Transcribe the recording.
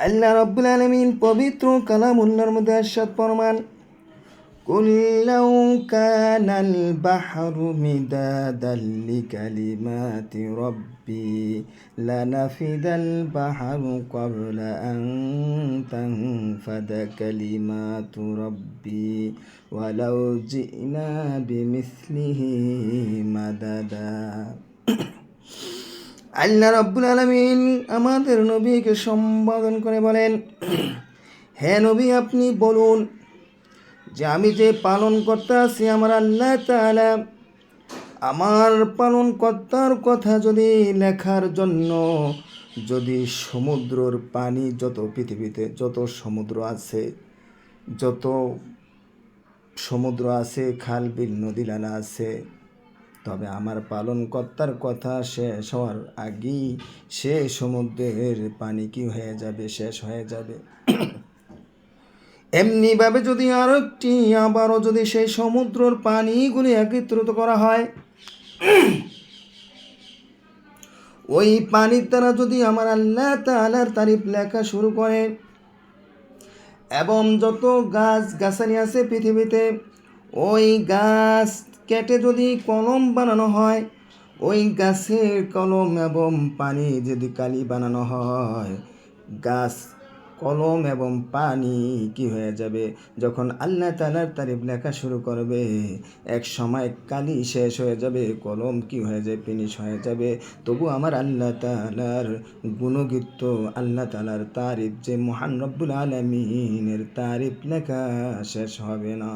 আল্লাহ রাব্বুল আলামিন পবিত্র কালামুল্লাহর মধ্যে ইরশাদ ফরমান, কুল লাউ কানাল বাহরু মিদাদাল লিকালিমাতি রাব্বি লানাফিদাল বাহরু ক্বাবলা আন তানফাদা কালিমাতু রাব্বি ওয়ালাউ জিনা বিমিসলিহি মাদাদা। আল্লাহ রাব্বুল আলামিন আমাদের নবীকে সম্বোধন করে বলেন, হে নবী, আপনি বলুন যে আমি যে পালন কর্তা আছি আমার আল্লাহ তাআলা, আমার পালন কর্তার কথা যদি লেখার জন্য যদি সমুদ্রর পানি, যত পৃথিবীতে যত সমুদ্র আছে, খাল বিল নদী নালা আছে, তবে আমার পালন কর্তার কথা শেষ হওয়ার আগেই সে সমুদ্রের পানি কি হয়ে যাবে, শেষ হয়ে যাবে। এমনিভাবে যদি আবারও যদি সেই সমুদ্রের পানিগুলি একত্রিত করা হয়, ওই পানির দ্বারা যদি আমার আল্লাহ তাআলার তারিফ লেখা শুরু করে, এবং যত গাছ গাছালি আছে পৃথিবীতে, ওই গাছ কেটে যদি কলম বানানো হয়, ওই গাছের কলম এবং পানি যদি কালি বানানো হয়, গাছ, কলম এবং পানি কি হয়ে যাবে, যখন আল্লাহ তাআলার তারিফ লেখা শুরু করবে, এক সময় কালি শেষ হয়ে যাবে, কলম কি হয়ে যাবে, ফিনিশ হয়ে যাবে, তবু আমার আল্লাহ তাআলার গুণগীত, আল্লাহ তাআলার তারিফ, যে মহান রব্বুল আলামিনের তারিফ লেখা শেষ হবে না।